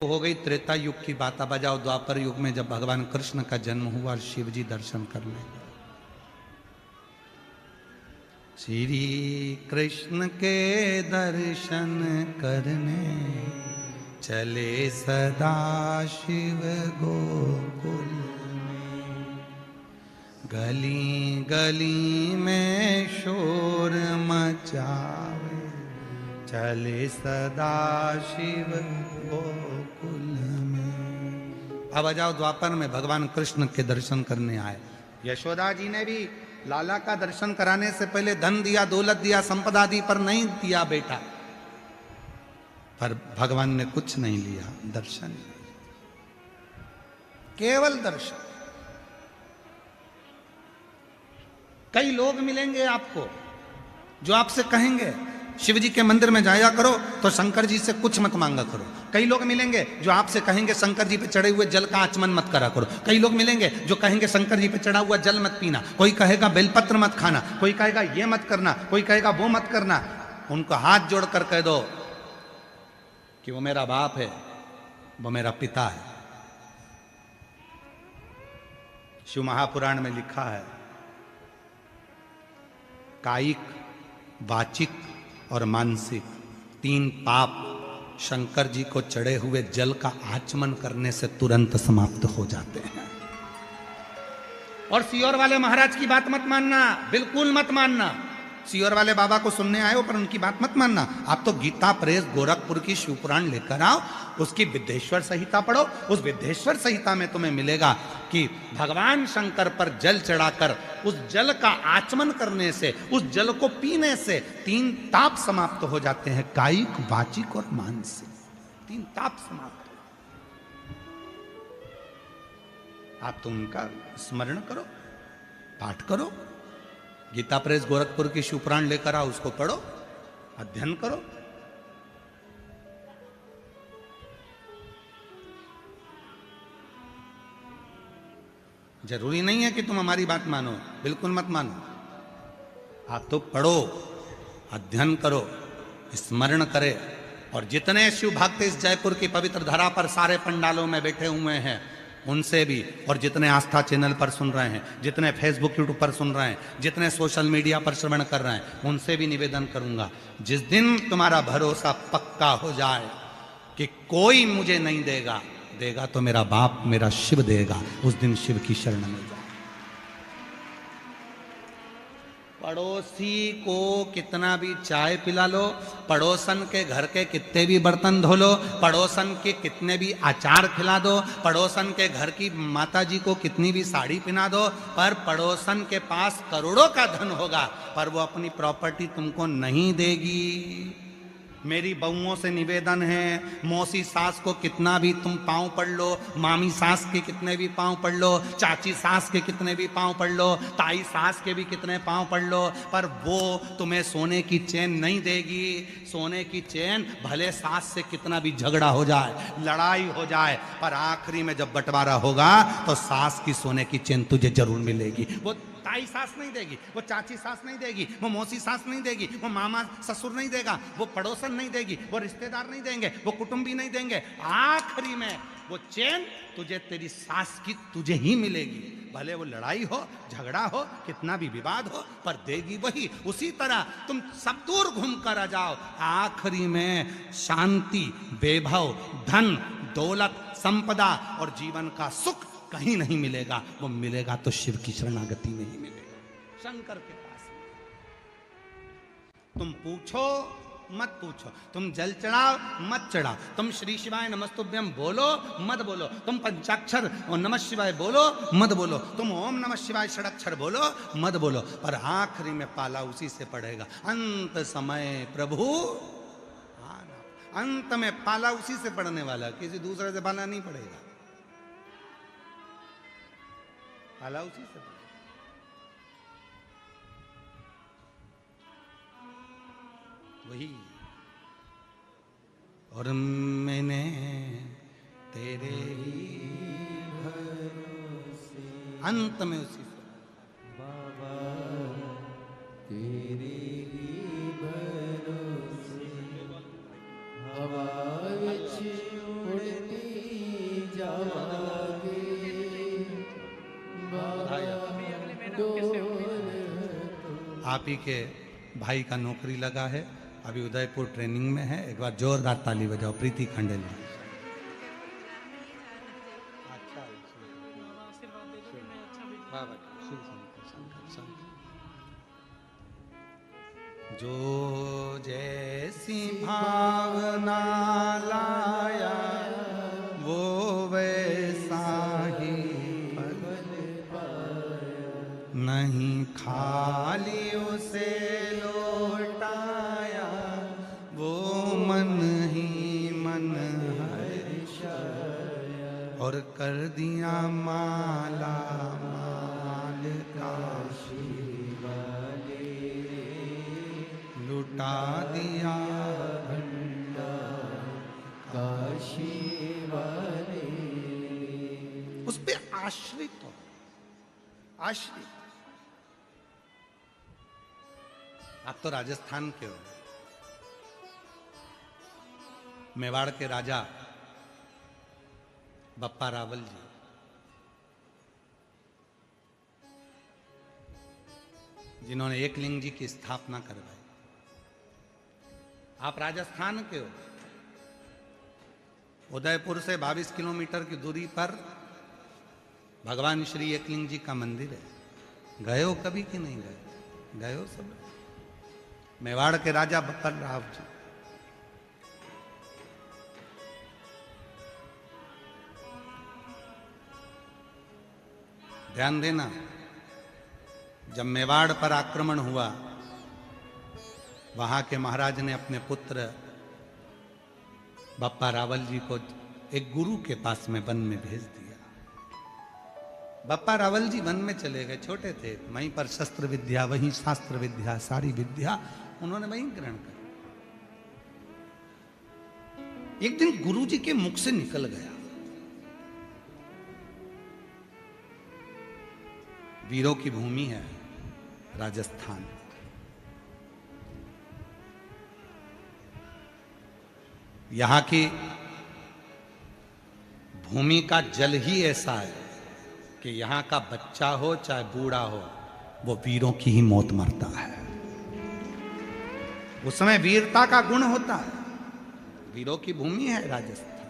हो गई त्रेता युग की बात। अब आ जाओ द्वापर युग में, जब भगवान कृष्ण का जन्म हुआ और शिव जी दर्शन करने गए। श्री कृष्ण के दर्शन करने चले सदा शिव गोकुल में। गली गली में शोर मचावे चले सदा शिव गोकुल में। अब आ जाओ द्वापर में, भगवान कृष्ण के दर्शन करने आए। यशोदा जी ने भी लाला का दर्शन कराने से पहले धन दिया, दौलत दिया, संपदा दी, पर नहीं दिया बेटा। पर भगवान ने कुछ नहीं लिया, दर्शन, केवल दर्शन। कई लोग मिलेंगे आपको जो आपसे कहेंगे शिव जी के मंदिर में जाया करो तो शंकर जी से कुछ मत मांगा करो। कई लोग मिलेंगे जो आपसे कहेंगे शंकर जी पे चढ़े हुए जल का आचमन मत करा करो। कई लोग मिलेंगे जो कहेंगे शंकर जी पे चढ़ा हुआ जल मत पीना। कोई कहेगा बेलपत्र मत खाना, कोई कहेगा ये मत करना, कोई कहेगा वो मत करना। उनको हाथ जोड़कर कह दो कि वो मेरा बाप है, वो मेरा पिता है। शिव महापुराण में लिखा है, कायिक, वाचिक और मानसिक 3 पाप शंकर जी को चढ़े हुए जल का आचमन करने से तुरंत समाप्त हो जाते हैं। और सियोर वाले महाराज की बात मत मानना, बिल्कुल मत मानना। सियोर वाले बाबा को सुनने आए हो पर उनकी बात मत मानना। आप तो गीता प्रेस गोरखपुर की शिव पुराण लेकर आओ, उसकी विद्येश्वर संहिता पढ़ो। उस विद्येश्वर संहिता में तुम्हें मिलेगा कि भगवान शंकर पर जल चढ़ाकर उस जल का आचमन करने से, उस जल को पीने से 3 ताप समाप्त हो जाते हैं, कायिक, वाचिक और मानसिक। 3 ताप समाप्त। आप तो उनका स्मरण करो, पाठ करो। गीता प्रेस गोरखपुर की शिवपुराण लेकर आओ, उसको पढ़ो, अध्ययन करो। जरूरी नहीं है कि तुम हमारी बात मानो, बिल्कुल मत मानो। आप तो पढ़ो, अध्ययन करो, स्मरण करे। और जितने शिव भक्त इस जयपुर की पवित्र धरा पर सारे पंडालों में बैठे हुए हैं, उनसे भी, और जितने आस्था चैनल पर सुन रहे हैं, जितने फेसबुक यूट्यूब पर सुन रहे हैं, जितने सोशल मीडिया पर श्रवण कर रहे हैं, उनसे भी निवेदन करूंगा, जिस दिन तुम्हारा भरोसा पक्का हो जाए कि कोई मुझे नहीं देगा, देगा तो मेरा बाप, मेरा शिव देगा, उस दिन शिव की शरण में जाओ। पड़ोसी को कितना भी चाय पिला लो, पड़ोसन के घर के कितने भी बर्तन धो लो, पड़ोसन के कितने भी अचार खिला दो, पड़ोसन के घर की माता जी को कितनी भी साड़ी पहना दो, पर पड़ोसन के पास करोड़ों का धन होगा पर वो अपनी प्रॉपर्टी तुमको नहीं देगी। मेरी बहुओं से निवेदन है, मौसी सास को कितना भी तुम पांव पड़ लो, मामी सास के कितने भी पांव पड़ लो, चाची सास के कितने भी पांव पड़ लो, ताई सास के भी कितने पांव पड़ लो, पर वो तुम्हें सोने की चैन नहीं देगी। सोने की चैन भले सास से कितना भी झगड़ा हो जाए, लड़ाई हो जाए, पर आखिरी में जब बंटवारा होगा तो सास की सोने की चैन तुझे जरूर मिलेगी। वो ताई सास नहीं देगी, वो चाची सास नहीं देगी, वो मौसी सास नहीं देगी, वो मामा ससुर नहीं देगा, वो पड़ोसन नहीं देगी, वो रिश्तेदार नहीं देंगे, वो कुटुंबी नहीं देंगे। आखिरी में वो चैन तुझे, तेरी सास की तुझे ही मिलेगी। भले वो लड़ाई हो, झगड़ा हो, कितना भी विवाद हो, पर देगी वही। उसी तरह तुम सब दूर घूम कर आ जाओ, आखिरी में शांति, वैभव, धन, दौलत, संपदा और जीवन का सुख कहीं नहीं मिलेगा। वो मिलेगा तो शिव की शरणागति में ही मिलेगा, शंकर के पास। तुम पूछो मत पूछो, तुम जल चढ़ाओ मत चढ़ाओ, तुम श्री शिवाय नमस्तुभ्यम बोलो मत बोलो, तुम पंचाक्षर और नमः शिवाय बोलो मत बोलो, तुम ओम नमः शिवाय षडक्षर बोलो मत बोलो, पर आखिरी में पाला उसी से पड़ेगा। अंत समय प्रभु आना, अंत में पाला उसी से पड़ने वाला, किसी दूसरे से पाला नहीं पड़ेगा। पाला उसी से पड़ेगा। वही, और मैंने तेरे ही भरोसे, अंत में उसी से बाबा तेरे ही भरोसे हवा विच उड़ते आप ही के भाई का नौकरी लगा है, अभी उदयपुर ट्रेनिंग में है। एक बार जोरदार ताली बजाओ प्रीति खंडेल। जो जैसी भावना लाया वो वैसा ही नहीं, खाली उसे लौटाया वो मन ही मन हर्ष, और कर दिया माला माल काशी वाले, लुटा दिया भंडार काशी वाले। उस पे आश्रित हो, आश्रित। आप तो राजस्थान के हो, मेवाड़ के राजा बप्पा रावल जी, जिन्होंने एकलिंग जी की स्थापना करवाई। आप राजस्थान के हो, उदयपुर से 22 किलोमीटर की दूरी पर भगवान श्री एकलिंग जी का मंदिर है। गए हो कभी कि नहीं गए? गए हो सब? मेवाड़ के राजा बप्पा राव जी, ध्यान देना, जब मेवाड़ पर आक्रमण हुआ, वहां के महाराज ने अपने पुत्र बप्पा रावल जी को एक गुरु के पास में वन में भेज दिया। बप्पा रावल जी वन में चले गए, छोटे थे, वहीं पर शस्त्र विद्या, वहीं शास्त्र विद्या, सारी विद्या उन्होंने वहीं ग्रहण कर। एक दिन गुरु जी के मुख से निकल गया, वीरों की भूमि है राजस्थान, यहां की भूमि का जल ही ऐसा है कि यहां का बच्चा हो चाहे बूढ़ा हो, वो वीरों की ही मौत मरता है। उसमें वीरता का गुण होता है। वीरों की भूमि है राजस्थान।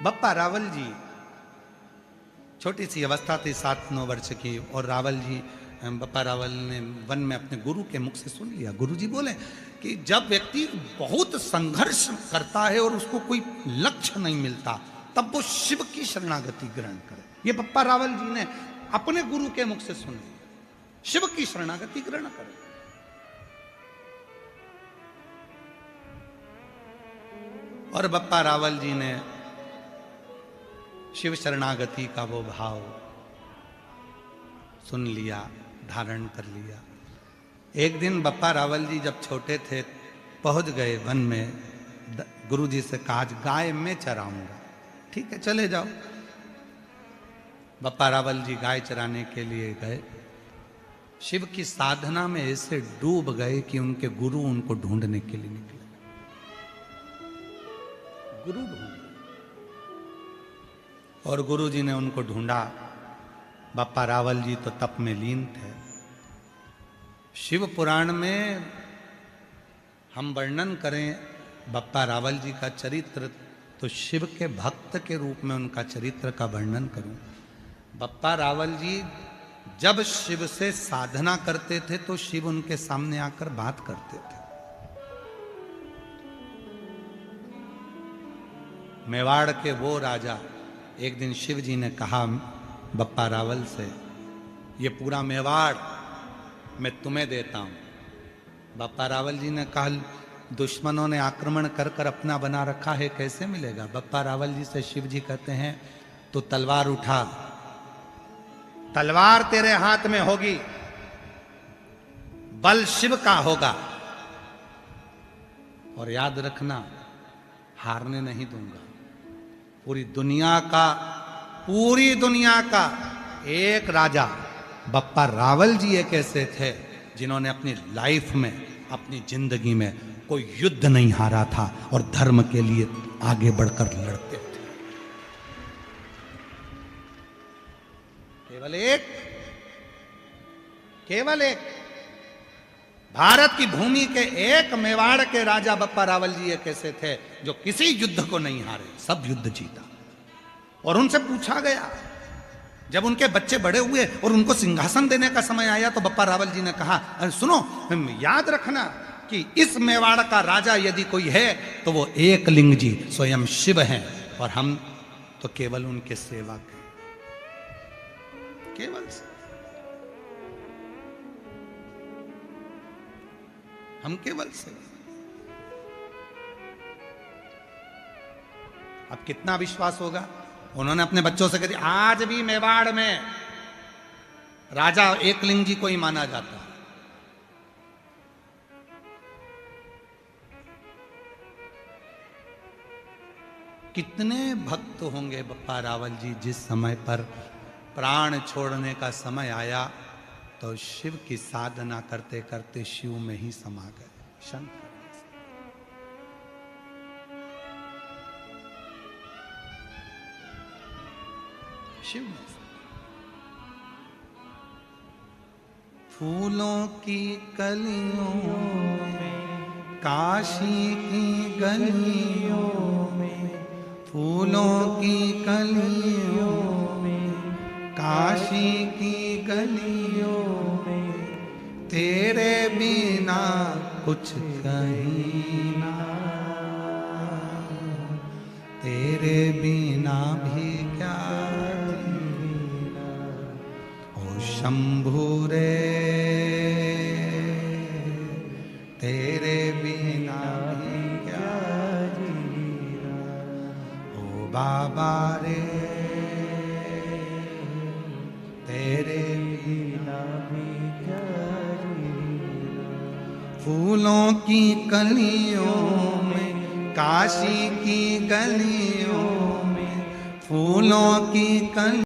बप्पा रावल जी छोटी सी अवस्था थी, 7-9 वर्ष की, और रावल जी, बप्पा रावल ने वन में अपने गुरु के मुख से सुन लिया। गुरु जी बोले कि जब व्यक्ति बहुत संघर्ष करता है और उसको कोई लक्ष्य नहीं मिलता, तब वो शिव की शरणागति ग्रहण करे। ये बप्पा रावल जी ने अपने गुरु के मुख से सुन लिया, शिव की शरणागति ग्रहण करे। और बप्पा रावल जी ने शिव शरणागति का वो भाव सुन लिया, धारण कर लिया। एक दिन बप्पा रावल जी जब छोटे थे, पहुंच गए वन में, गुरु जी से कहा गाय मैं चराऊंगा। ठीक है, चले जाओ। बप्पा रावल जी गाय चराने के लिए गए, शिव की साधना में ऐसे डूब गए कि उनके गुरु उनको ढूंढने के लिए निकले। गुरु ढूंढ, और गुरु जी ने उनको ढूंढा। बप्पा रावल जी तो तप में लीन थे। शिव पुराण में हम वर्णन करें बप्पा रावल जी का चरित्र, तो शिव के भक्त के रूप में उनका चरित्र का वर्णन करूं। बप्पा रावल जी जब शिव से साधना करते थे तो शिव उनके सामने आकर बात करते थे। मेवाड़ के वो राजा, एक दिन शिव जी ने कहा बप्पा रावल से, ये पूरा मेवाड़ मैं तुम्हें देता हूं। बप्पा रावल जी ने कहा दुश्मनों ने आक्रमण कर कर अपना बना रखा है, कैसे मिलेगा? बप्पा रावल जी से शिव जी कहते हैं तो तलवार उठा, तलवार तेरे हाथ में होगी, बल शिव का होगा, और याद रखना हारने नहीं दूंगा। पूरी दुनिया का एक राजा बप्पा रावल जी एक ऐसे थे जिन्होंने अपनी लाइफ में, अपनी जिंदगी में कोई युद्ध नहीं हारा था और धर्म के लिए आगे बढ़कर लड़ते थे। केवल एक केवल एक। भारत की भूमि के एक मेवाड़ के राजा बप्पा रावल जी एक ऐसे थे जो किसी युद्ध को नहीं हारे, सब युद्ध जीता। और उनसे पूछा गया, जब उनके बच्चे बड़े हुए और उनको सिंहासन देने का समय आया, तो बप्पा रावल जी ने कहा, अरे सुनो, याद रखना कि इस मेवाड़ का राजा यदि कोई है तो वो एक लिंग जी स्वयं शिव हैं, और हम तो केवल उनके सेवक हैं, केवल हम केवल सेवक। अब कितना विश्वास होगा। उन्होंने अपने बच्चों से कह दिया, आज भी मेवाड़ में राजा एकलिंग जी को ही माना जाता है। कितने भक्त होंगे बप्पा रावल जी, जिस समय पर प्राण छोड़ने का समय आया तो शिव की साधना करते करते शिव में ही समा गए। शंकर शिव में। फूलों की कलियों में, काशी की गलियों में, फूलों की कलियों में, काशी की गलियों में, तेरे बिना कुछ कहीं ना, तेरे बिना भी क्या जीना, ओ शंभू रे, तेरे बिना भी क्या जीना, ओ बाबा रे, तेरे बिना भी क्या जीना। फूलों की कलियों में, काशी की गलियों में, फूलों की कलियों